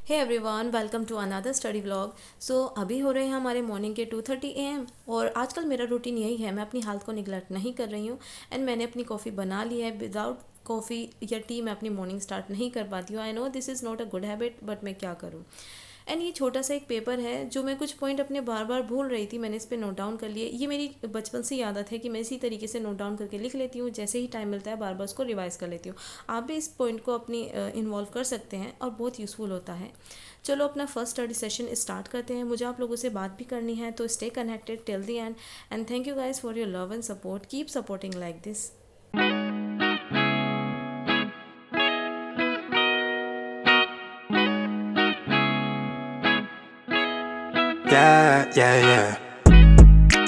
Hey everyone, welcome to another study vlog. So अभी हो रहे हैं हमारे मॉर्निंग के 2:30 AM और आजकल मेरा रूटीन यही है, मैं अपनी हेल्थ को निगलेक्ट नहीं कर रही हूँ। एंड मैंने अपनी कॉफ़ी बना ली है। विदाउट कॉफ़ी या टी मैं अपनी मॉर्निंग स्टार्ट नहीं कर पाती हूँ। I know this is not a good habit, but मैं क्या करूँ। एंड ये छोटा सा एक पेपर है जो मैं कुछ पॉइंट अपने बार बार भूल रही थी, मैंने इस पर नोट डाउन कर लिए। ये मेरी बचपन से आदत है कि मैं इसी तरीके से नोट डाउन करके लिख लेती हूँ, जैसे ही टाइम मिलता है बार बार उसको रिवाइज कर लेती हूँ। आप भी इस पॉइंट को अपनी इन्वॉल्व कर सकते हैं और बहुत यूज़फुल होता है। चलो अपना फर्स्ट स्टडी सेशन स्टार्ट करते हैं। मुझे आप लोगों से बात भी करनी है, तो stay connected till the end. And thank you guys for your love and support. Keep supporting like this. Yeah, yeah, yeah.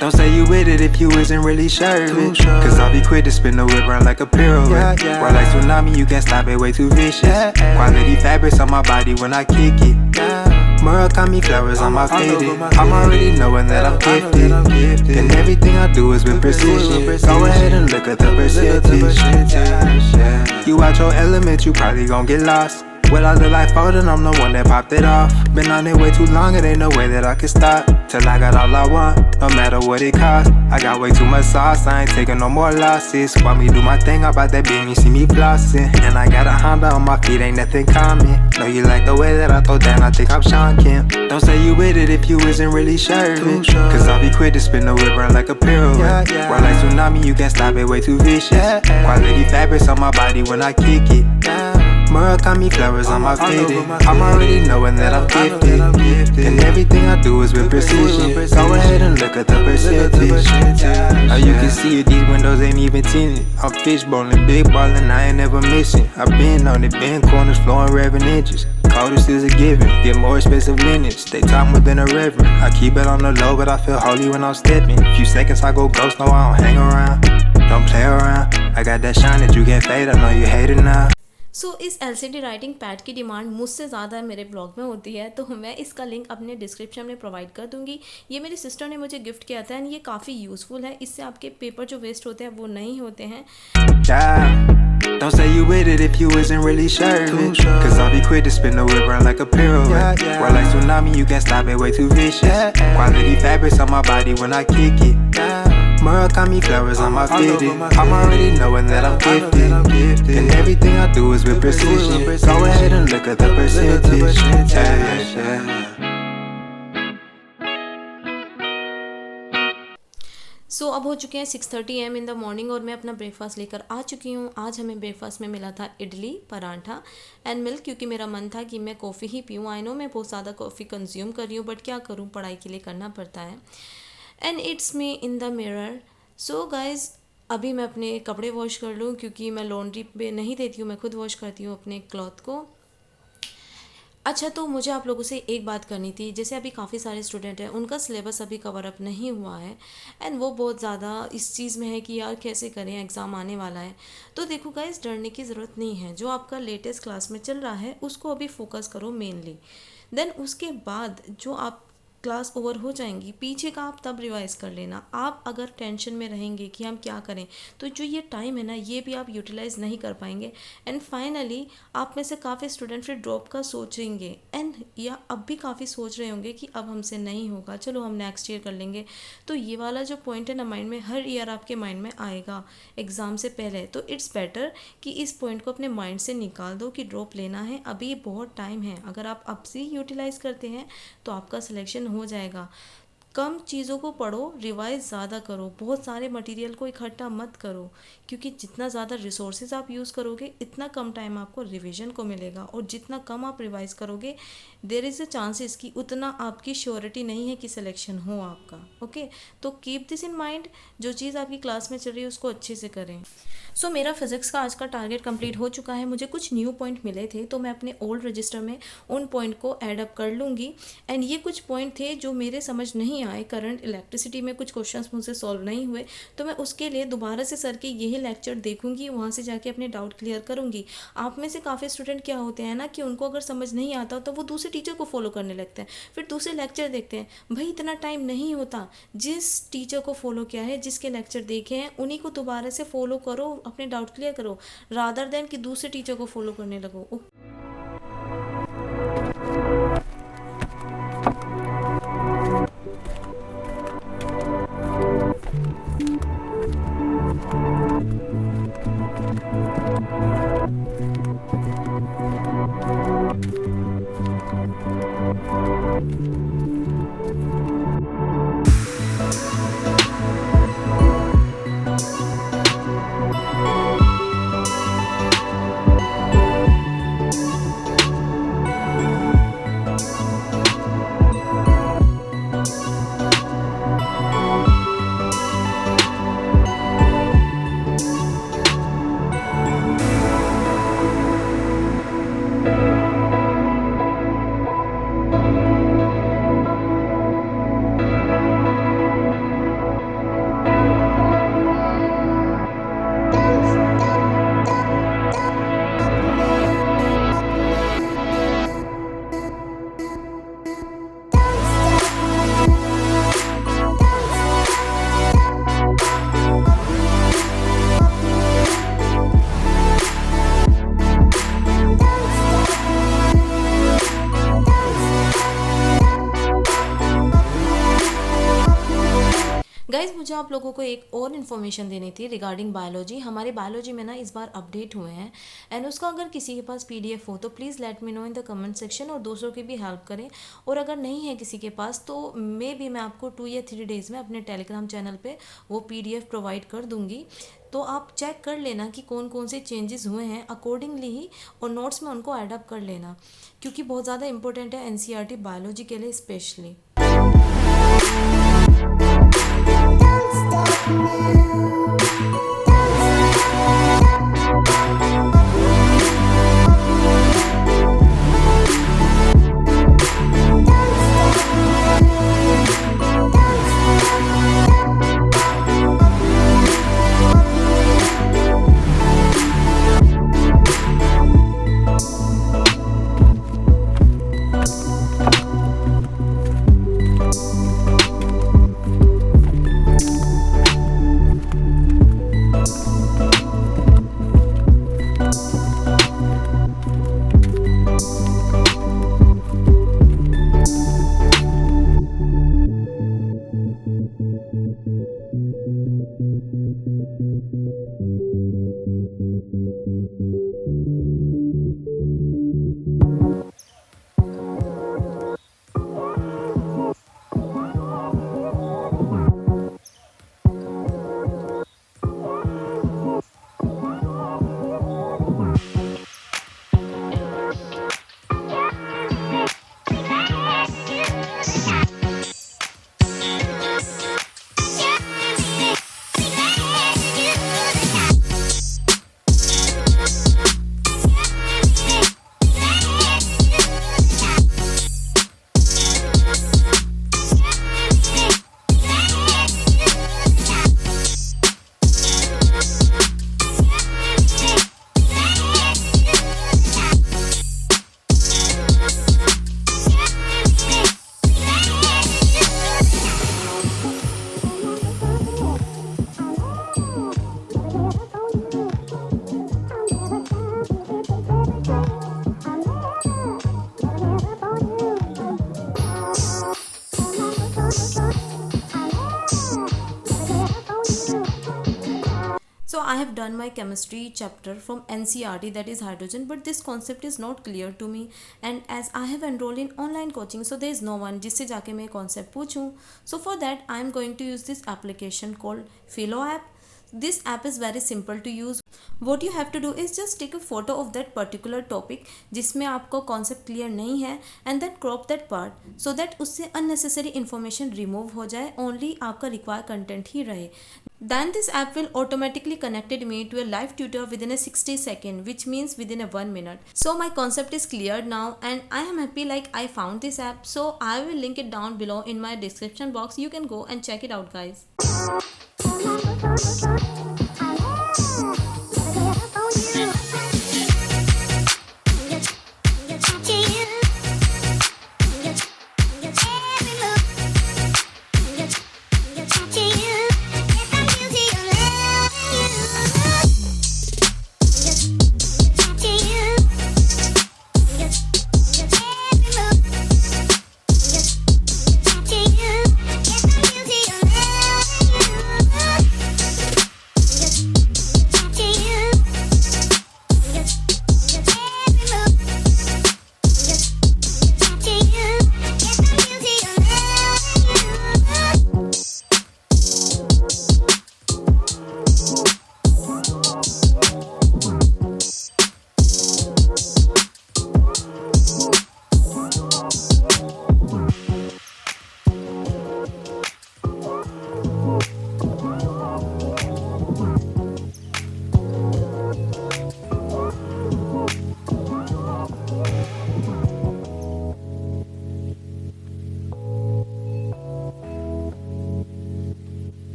Don't say you with it if you isn't really sure of it. Cause I'll be quick to spin the whip around like a pirouette. Ride like tsunami, you can't stop it, way too vicious. Quality fabrics on my body when I kick it. Murakami flowers on my fitted. I'm already knowing that I'm gifted. And everything I do is with precision. Go ahead and look at the percentage. You out your element, you probably gon' get lost. What I look like folding, I'm the one that popped it off. Been on it way too long, it ain't no way that I can stop. Till I got all I want, no matter what it costs. I got way too much sauce, I ain't taking no more losses. Want me do my thing, I bout that beam, you see me flossing. And I got a Honda on my feet, ain't nothing common. Know you like the way that I throw down, I think I'm Sean Kemp. Don't say you with it if you isn't really sure of it. Cause I'll be quick to spin the whip around like a pirouette. Ride like tsunami, you can't stop it, way too vicious. Quality fabrics on my body when I kick it. Murakami flowers on my fitted. I'm already knowing that I'm gifted. And everything I do is with precision. Go ahead and look at the percentage. Now you can see it, these windows ain't even tinted. I'm fishbowling, big ballin', I ain't never missing. I been on it, been corners, flowing 11 inches. Coldest is a given, get more expensive linens. They talk more than a reverend. I keep it on the low, but I feel holy when I'm stepping. Few seconds I go ghost, no I don't hang around. Don't play around. I got that shine that you can't fade, I know you hate it now. इस LCD writing pad की demand मुझसे ज़्यादा मेरे blog में होती है, तो मैं इसका लिंक अपने डिस्क्रिप्शन में प्रोवाइड कर दूंगी। ये मेरी सिस्टर ने मुझे गिफ्ट किया था एंड ये काफ़ी यूज़फुल है। इससे आपके पेपर जो वेस्ट होते हैं वो नहीं होते हैं। Don't say you with it if you isn't really sure of it. Cause I'll be quick to spin the whip around like a pirouette. Ride like tsunami, you can't stop it, way too vicious. Quality fabrics on my body when I kick it. Murakami flowers on my fitted. I'm already knowing that I'm gifted. And everything I do is with precision. Go ahead and look at the percentage. Yeah. अब हो चुके हैं 6:30 AM in the morning और मैं अपना breakfast लेकर आ चुकी हूँ। आज हमें ब्रेकफास्ट में मिला था इडली, पराठा एंड मिल्क, क्योंकि मेरा मन था कि मैं कॉफ़ी ही पीऊँ। आई नो मैं बहुत ज़्यादा कॉफ़ी कंज्यूम कर रही हूँ, बट क्या करूँ, पढ़ाई के लिए करना पड़ता है। And it's me in the mirror. So guys, अभी मैं अपने कपड़े वॉश कर लूँ, क्योंकि मैं लॉन्ड्री पे नहीं देती हूँ, मैं खुद वॉश करती हूँ अपने क्लॉथ को। अच्छा, तो मुझे आप लोगों से एक बात करनी थी। जैसे अभी काफ़ी सारे स्टूडेंट हैं, उनका सिलेबस अभी कवर अप नहीं हुआ है एंड वो बहुत ज़्यादा इस चीज़ में है कि यार कैसे करें, एग्ज़ाम आने वाला है। तो देखो गाइस, डरने की ज़रूरत नहीं है। जो आपका लेटेस्ट क्लास में चल रहा है उसको अभी फोकस करो मेनली। देन उसके बाद जो आप क्लास ओवर हो जाएंगी, पीछे का आप तब रिवाइज़ कर लेना। आप अगर टेंशन में रहेंगे कि हम क्या करें, तो जो ये टाइम है ना, ये भी आप यूटिलाइज़ नहीं कर पाएंगे। एंड फाइनली आप में से काफ़ी स्टूडेंट फिर ड्रॉप का सोचेंगे एंड या अब भी काफ़ी सोच रहे होंगे कि अब हमसे नहीं होगा, चलो हम नेक्स्ट ईयर कर लेंगे। तो ये वाला जो पॉइंट है ना माइंड में, हर ईयर आपके माइंड में आएगा एग्ज़ाम से पहले। तो इट्स बेटर कि इस पॉइंट को अपने माइंड से निकाल दो कि ड्रॉप लेना है, अभी बहुत टाइम है। अगर आप अब से यूटिलाइज़ करते हैं तो आपका सिलेक्शन हो जाएगा। कम चीज़ों को पढ़ो, रिवाइज ज़्यादा करो, बहुत सारे मटेरियल को इकट्ठा मत करो, क्योंकि जितना ज़्यादा रिसोर्सेज आप यूज़ करोगे इतना कम टाइम आपको रिवीजन को मिलेगा, और जितना कम आप रिवाइज करोगे देयर इज़ अ चांसेस कि उतना आपकी श्योरिटी नहीं है कि सिलेक्शन हो आपका। ओके, तो कीप दिस इन माइंड। जो चीज़ आपकी क्लास में चल रही है उसको अच्छे से करें। मेरा फिज़िक्स का आज का टारगेट कंप्लीट हो चुका है। मुझे कुछ न्यू पॉइंट मिले थे, तो मैं अपने ओल्ड रजिस्टर में उन पॉइंट को ऐड अप कर लूँगी। एंड ये कुछ पॉइंट थे जो मेरे समझ नहीं आए। करंट इलेक्ट्रिसिटी में कुछ क्वेश्चंस मुझसे सॉल्व नहीं हुए, तो मैं उसके लिए दोबारा से सर के यही लेक्चर देखूंगी, वहाँ से जाके अपने डाउट क्लियर करूँगी। आप में से काफ़ी स्टूडेंट क्या होते हैं ना कि उनको अगर समझ नहीं आता तो वो दूसरे टीचर को फॉलो करने लगते हैं, फिर दूसरे लेक्चर देखते हैं। भाई इतना टाइम नहीं होता। जिस टीचर को फॉलो किया है, जिसके लेक्चर देखे हैं, उन्हीं को दोबारा से फॉलो करो, अपने डाउट क्लियर करो, रादर देन कि दूसरे टीचर को फॉलो करने लगो। गाइज मुझे आप लोगों को एक और इन्फॉर्मेशन देनी थी रिगार्डिंग बायोलॉजी। हमारे बायोलॉजी में ना इस बार अपडेट हुए हैं एंड उसका अगर किसी के पास पीडीएफ हो तो please let me know in the comment section, और दूसरों की भी हेल्प करें। और अगर नहीं है किसी के पास तो मैं आपको 2 या 3 डेज़ में अपने टेलीग्राम चैनल पे वो पीडीएफ प्रोवाइड कर दूँगी। तो आप चेक कर लेना कि कौन कौन से चेंजेस हुए हैं अकॉर्डिंगली ही, और नोट्स में उनको एडअप कर लेना, क्योंकि बहुत ज़्यादा इंपॉर्टेंट है एनसीईआरटी बायोलॉजी के लिए specially. So I have done my chemistry chapter from NCERT, that is hydrogen, but this concept is not clear to me, and as I have enrolled in online coaching, so there is no one जिससे जाके मैं concept पूछूं. So for that I am going to use this application called Philo app. This app is very simple to use. What you have to do is just take a photo of that particular topic जिसमें आपको concept clear नहीं है, and then crop that part so that उससे unnecessary information remove हो जाए, only आपका required content ही रहे. Then this app will automatically connected me to a live tutor within a 60 second, which means within a 1 minute. So my concept is cleared now and I am happy like I found this app. So I will link it down below in my description box. You can go and check it out, guys.